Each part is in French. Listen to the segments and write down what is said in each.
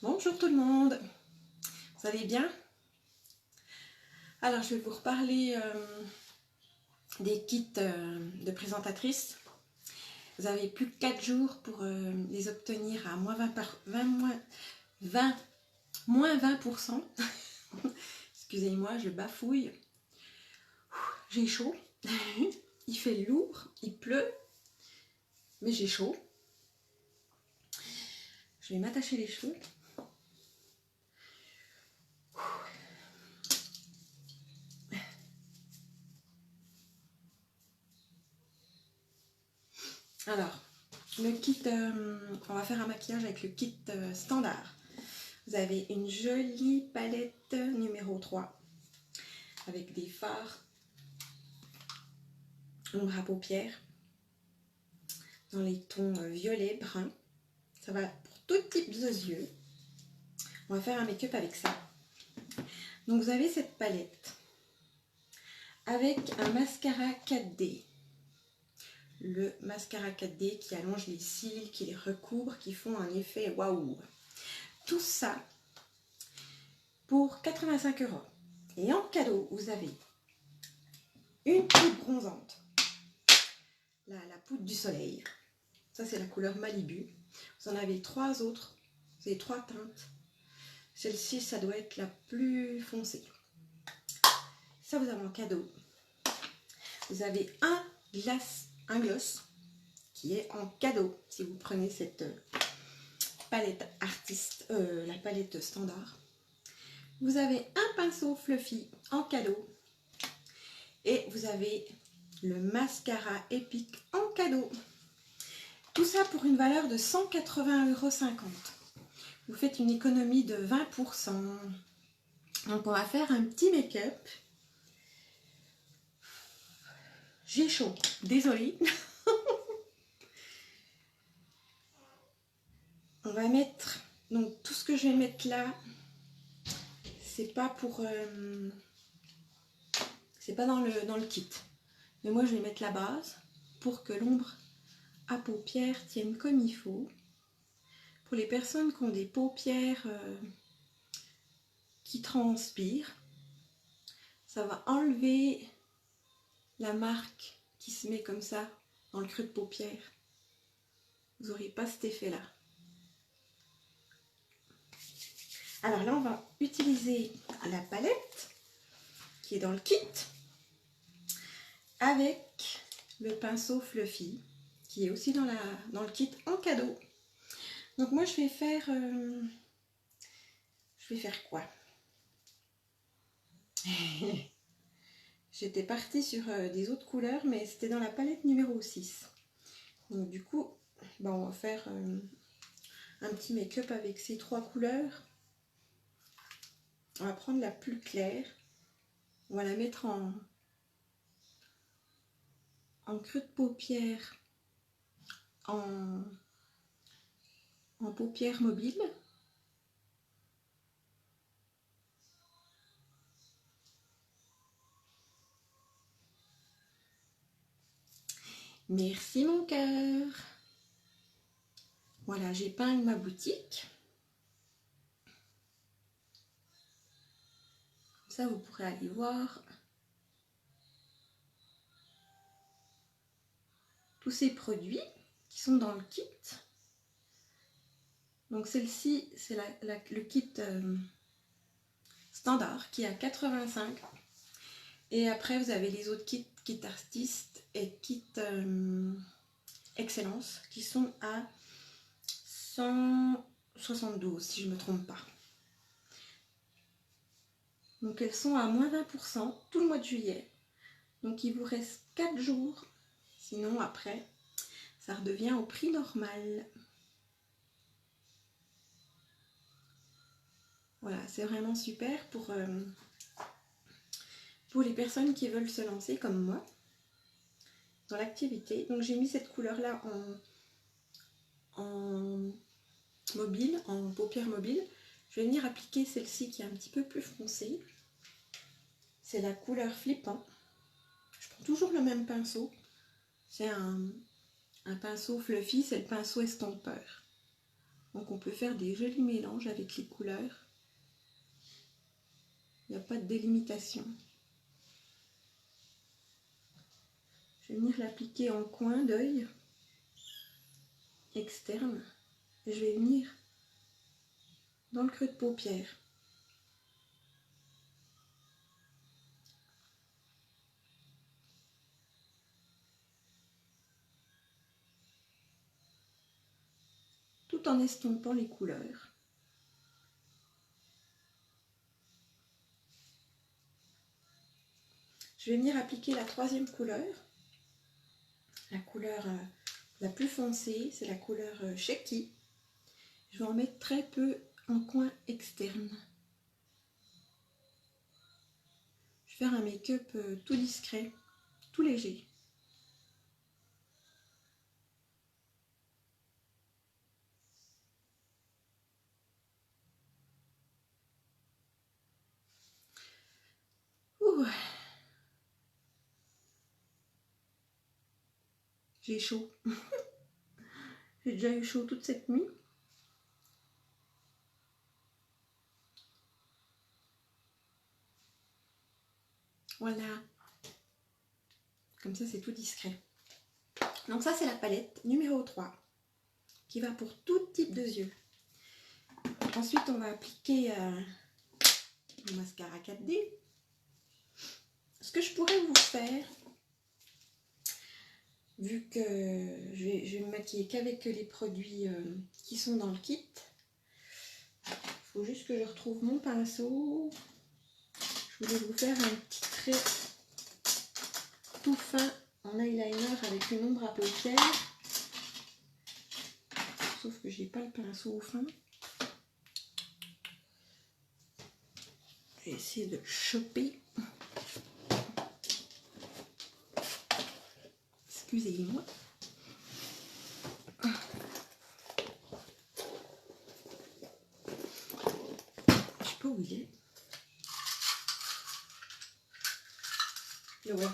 Bonjour tout le monde, vous allez bien? Alors je vais vous reparler des kits de présentatrice. Vous avez plus que 4 jours pour les obtenir à moins 20%. Excusez-moi, je bafouille. J'ai chaud, il fait lourd, il pleut, mais j'ai chaud. Je vais m'attacher les cheveux. Alors, le kit, on va faire un maquillage avec le kit standard. Vous avez une jolie palette numéro 3 avec des fards, ombre à paupières dans les tons violet, brun. Ça va pour tout type de yeux. On va faire un make-up avec ça. Donc vous avez cette palette avec un mascara 4D. Le mascara 4D qui allonge les cils, qui les recouvre, qui font un effet waouh. Tout ça pour 85 €. Et en cadeau, vous avez une poudre bronzante, la poudre du soleil. Ça, c'est la couleur Malibu. Vous en avez 3 autres. Vous avez 3 teintes. Celle-ci, ça doit être la plus foncée. Ça, vous avez en cadeau. Vous avez un gloss qui est en cadeau si vous prenez cette palette artiste, la palette standard. Vous avez un pinceau fluffy en cadeau. Et vous avez le mascara épique en cadeau. Tout ça pour une valeur de 180,50 €. Vous faites une économie de 20%. Donc on va faire un petit make-up. J'ai chaud, désolée. On va mettre, donc tout ce que je vais mettre là, c'est pas pour, c'est pas dans le kit. Mais moi je vais mettre la base pour que l'ombre à paupières tienne comme il faut. Pour les personnes qui ont des paupières qui transpirent, ça va enlever la marque qui se met comme ça dans le creux de paupière. Vous n'aurez pas cet effet là. Alors là on va utiliser la palette qui est dans le kit avec le pinceau fluffy qui est aussi dans le kit en cadeau. Donc moi je vais faire quoi? J'étais partie sur des autres couleurs, mais c'était dans la palette numéro 6. Donc du coup, ben, on va faire un petit make-up avec ces 3 couleurs. On va prendre la plus claire. On va la mettre en creux de paupière, en paupière mobile. Merci mon cœur. Voilà, j'épingle ma boutique. Comme ça, vous pourrez aller voir tous ces produits qui sont dans le kit. Donc celle-ci, c'est le kit standard qui est à 85. Et après, vous avez les autres kits, kit artiste et kit excellence, qui sont à 172, si je ne me trompe pas. Donc elles sont à moins 20% tout le mois de juillet. Donc il vous reste 4 jours. Sinon après, ça redevient au prix normal. Voilà, c'est vraiment super pour les personnes qui veulent se lancer comme moi dans l'activité. Donc j'ai mis cette couleur là en mobile, en paupière mobile. Je vais venir appliquer celle-ci qui est un petit peu plus foncée. C'est la couleur flippant. Je prends toujours le même pinceau. C'est un pinceau fluffy, c'est le pinceau estompeur. Donc on peut faire des jolis mélanges avec les couleurs. Il n'y a pas de délimitation. Je vais venir l'appliquer en coin d'œil externe. Et je vais venir dans le creux de paupière. Tout en estompant les couleurs. Je vais venir appliquer la troisième couleur. La couleur la plus foncée, c'est la couleur Sheki. Je vais en mettre très peu en coin externe. Je vais faire un make-up tout discret, tout léger. Ouh. J'ai chaud. J'ai déjà eu chaud toute cette nuit. Voilà. Comme ça, c'est tout discret. Donc ça, c'est la palette numéro 3 qui va pour tout type de yeux. Ensuite, on va appliquer le mascara 4D. Ce que je pourrais vous faire, vu que je vais me maquiller qu'avec les produits qui sont dans le kit, il faut juste que je retrouve mon pinceau. Je voulais vous faire un petit trait tout fin en eyeliner avec une ombre à paupières. Sauf que j'ai pas le pinceau fin. Je vais essayer de choper. Excusez-moi. Je sais pas où il est. Ouais.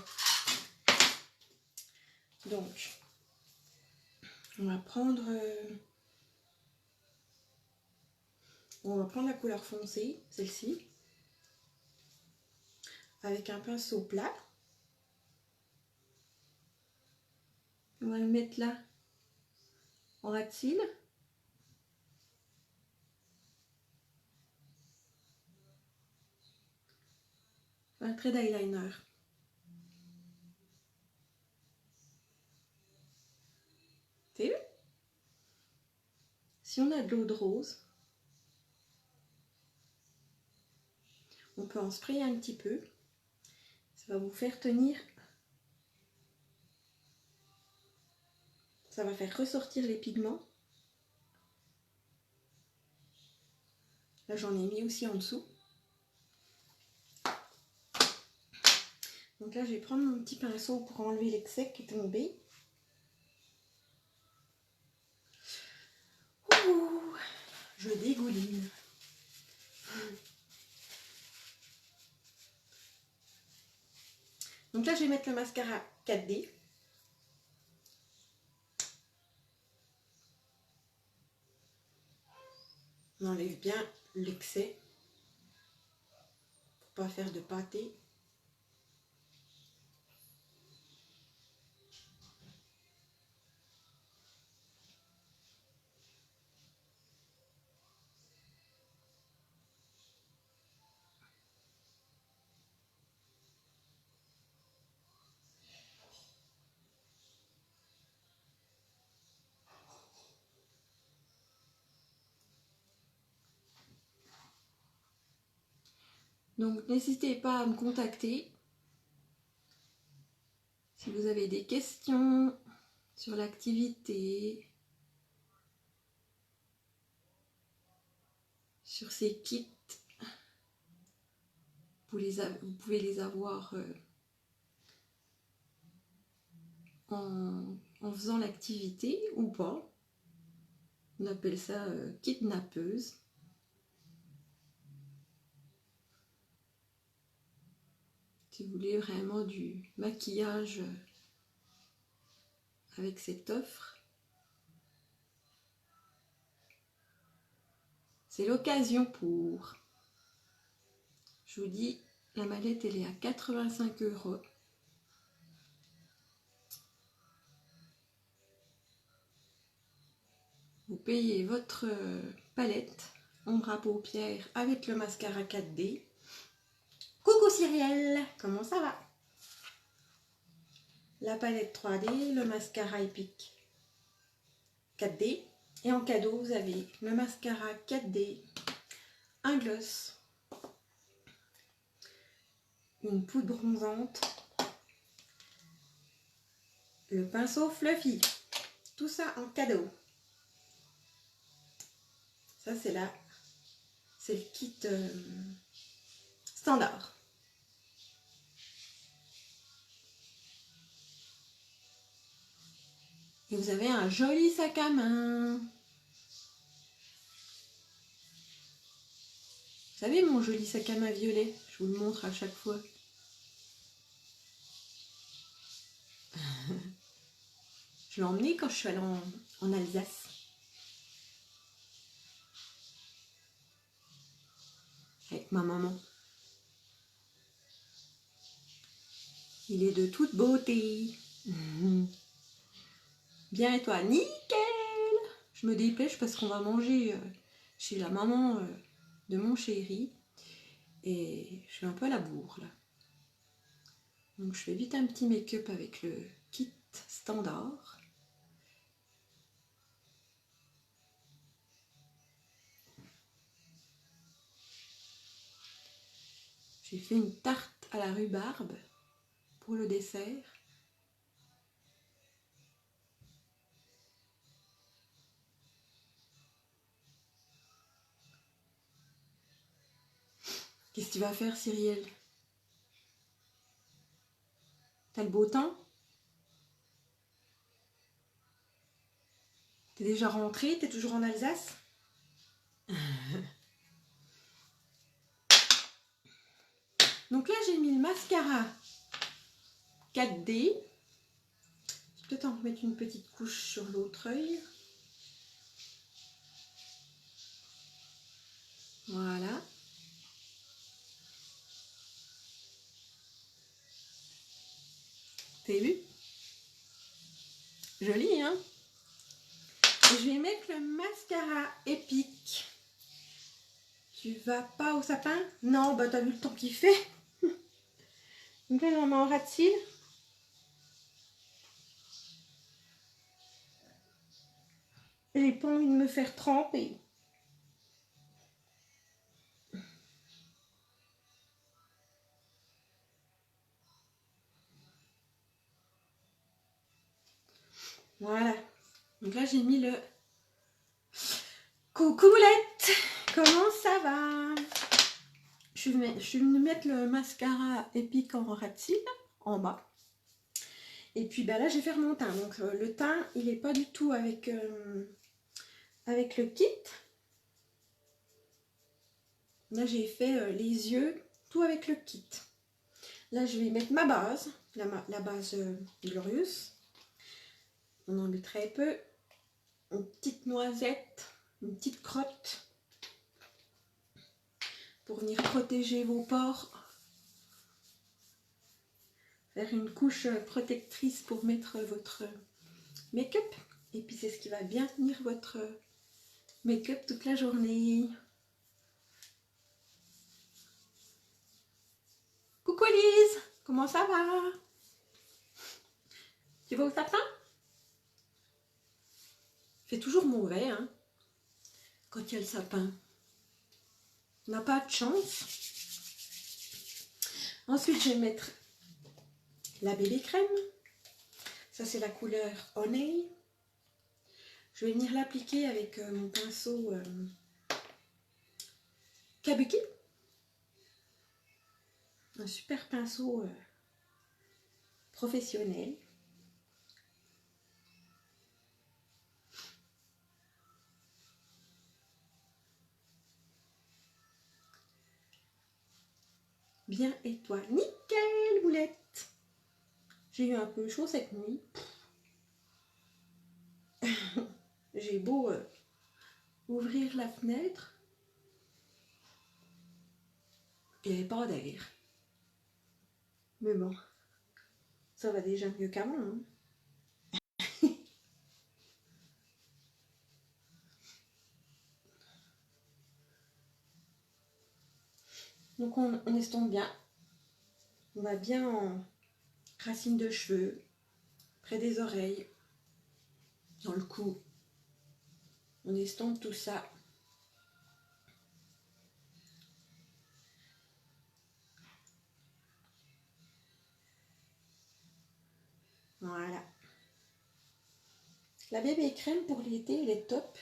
Donc, on va prendre la couleur foncée, celle-ci, avec un pinceau plat. On va le mettre là, en ras de cils. Un trait d'eyeliner. T'as vu? Si on a de l'eau de rose, on peut en sprayer un petit peu. Ça va vous faire tenir. Ça va faire ressortir les pigments. Là, j'en ai mis aussi en dessous. Donc là, je vais prendre mon petit pinceau pour enlever l'excès qui est tombé. Ouh, je dégouline. Donc là, je vais mettre le mascara 4D. On enlève bien l'excès pour pas faire de pâté. Donc n'hésitez pas à me contacter si vous avez des questions sur l'activité, sur ces kits. Vous pouvez les avoir en faisant l'activité ou pas. On appelle ça kit nappeuse. Si vous voulez vraiment du maquillage avec cette offre. c'est l'occasion pour. Je vous dis, la mallette, elle est à 85 €. Vous payez votre palette ombre à paupières avec le mascara 4D. Coucou Cyrielle, comment ça va? La palette 3D, le mascara épique 4D. Et en cadeau, vous avez le mascara 4D, un gloss, une poudre bronzante, le pinceau Fluffy. Tout ça en cadeau. Ça, c'est le kit standard. Et vous avez un joli sac à main. Vous savez, mon joli sac à main violet, je vous le montre à chaque fois. Je l'ai emmené quand je suis allée en Alsace. Avec ma maman. Il est de toute beauté. Bien et toi? Nickel! Je me dépêche parce qu'on va manger chez la maman de mon chéri. Et je suis un peu à la bourre là. Donc je fais vite un petit make-up avec le kit standard. J'ai fait une tarte à la rhubarbe pour le dessert. Qu'est-ce que tu vas faire, Cyrielle? T'as le beau temps? T'es déjà rentrée? T'es toujours en Alsace? Donc là, j'ai mis le mascara 4D. Je vais peut-être en remettre une petite couche sur l'autre œil. Voilà. T'as vu? Joli, hein? Et je vais mettre le mascara épique. Tu vas pas au sapin? Non, bah t'as vu le temps qu'il fait. Donc là, on met en ras de cils. J'ai pas envie de me faire tremper. Voilà. Donc là, j'ai mis le... Coucou Moulette! Comment ça va? Je suis venue mettre le mascara épique en ras de cils, en bas. Et puis bah là, je vais faire mon teint. Donc le teint, il n'est pas du tout avec le kit. Là, j'ai fait les yeux, tout avec le kit. Là, je vais mettre ma base, la base Glorious. On en met très peu. Une petite noisette, une petite crotte pour venir protéger vos pores. Faire une couche protectrice pour mettre votre make-up. Et puis, c'est ce qui va bien tenir votre make-up toute la journée. Coucou Lise, comment ça va? Tu vas au sapin? Il fait toujours mauvais, hein, quand il y a le sapin. On n'a pas de chance. Ensuite, je vais mettre la bébé crème. Ça, c'est la couleur Honey. Je vais venir l'appliquer avec mon pinceau Kabuki. Un super pinceau professionnel. Bien, et toi? Nickel, boulette! J'ai eu un peu chaud cette nuit. J'ai beau ouvrir la fenêtre. il n'y avait pas d'air. Mais bon, ça va déjà mieux qu'avant. Hein. Donc on estompe bien. On va bien en racines de cheveux, près des oreilles, dans le cou. On estompe tout ça. Voilà. La bébé crème pour l'été, elle est top.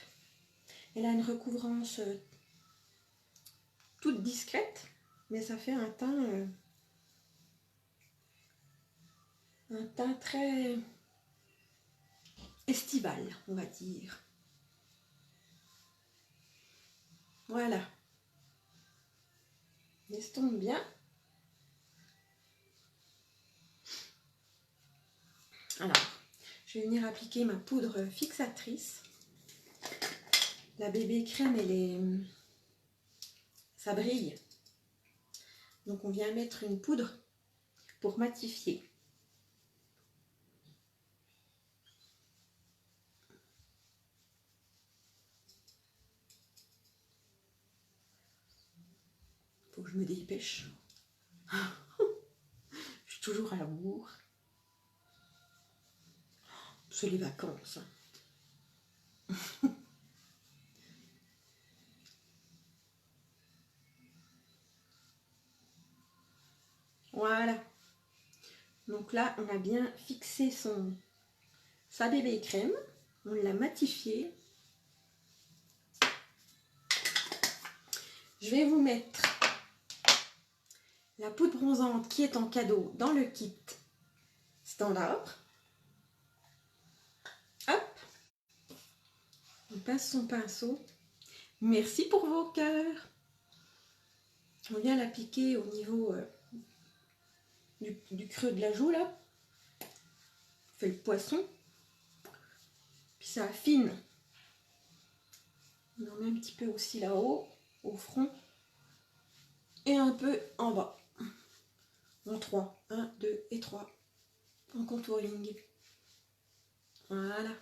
Elle a une recouvrance toute discrète, mais ça fait un teint très estival, on va dire. Voilà. On estompe bien. Alors, je vais venir appliquer ma poudre fixatrice. La bébé crème, ça brille. Donc on vient mettre une poudre pour matifier. Faut que je me dépêche. Je suis toujours à la bourre. C'est les vacances. Voilà. Donc là, on a bien fixé sa bébé crème. On l'a matifié. Je vais vous mettre la poudre bronzante qui est en cadeau dans le kit standard. Hop. On passe son pinceau. Merci pour vos cœurs. On vient l'appliquer au niveau du creux de la joue là. On fait le poisson. Puis ça affine. On en met un petit peu aussi là-haut, au front. Et un peu en bas. En 3. 1, 2 et 3. En contouring. Voilà.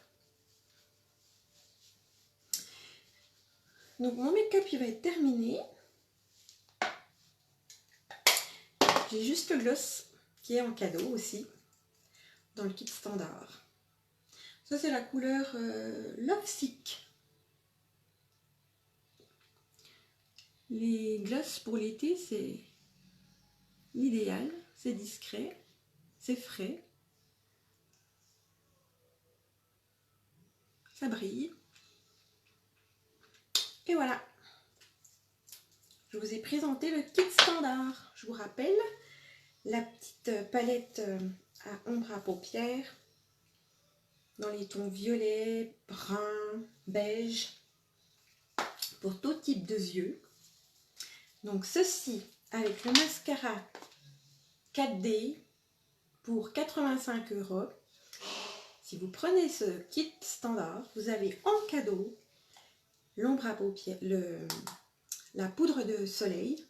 Donc mon make-up il va être terminé. J'ai juste le gloss qui est en cadeau aussi. Dans le kit standard. Ça c'est la couleur Love Sick. Les glosses pour l'été c'est l'idéal. C'est discret. C'est frais. Ça brille. Et voilà. Je vous ai présenté le kit standard. Je vous rappelle la petite palette à ombre à paupières dans les tons violet, brun, beige pour tout type de yeux. Donc ceci avec le mascara 4D pour 85 €. Si vous prenez ce kit standard, vous avez en cadeau l'ombre à paupières, la poudre de soleil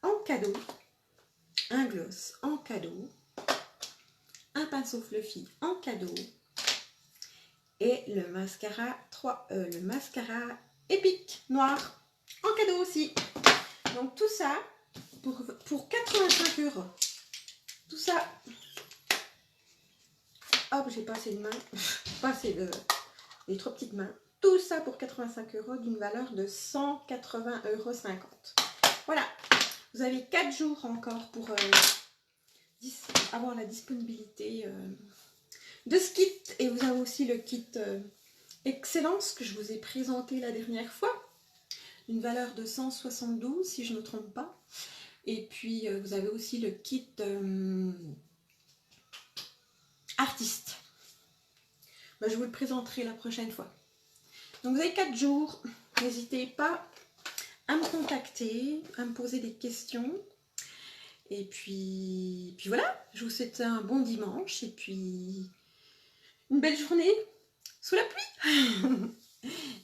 en cadeau, un gloss en cadeau, un pinceau fluffy en cadeau et le mascara le mascara épique noir en cadeau aussi. Donc tout ça pour 85 €. Tout ça. Hop, j'ai pas assez de mains. Pas assez les trop petites mains. Tout ça pour 85 € d'une valeur de 180,50 €. Voilà. Vous avez 4 jours encore pour avoir la disponibilité de ce kit. Et vous avez aussi le kit Excellence que je vous ai présenté la dernière fois. Une valeur de 172 si je ne me trompe pas. Et puis vous avez aussi le kit artiste. Ben, je vous le présenterai la prochaine fois. Donc vous avez 4 jours. N'hésitez pas à me contacter, à me poser des questions. Et puis voilà, je vous souhaite un bon dimanche et puis une belle journée sous la pluie.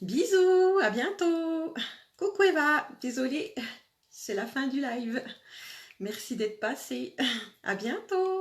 Bisous, à bientôt. Coucou Eva, désolée. c'est la fin du live. Merci d'être passé. À bientôt.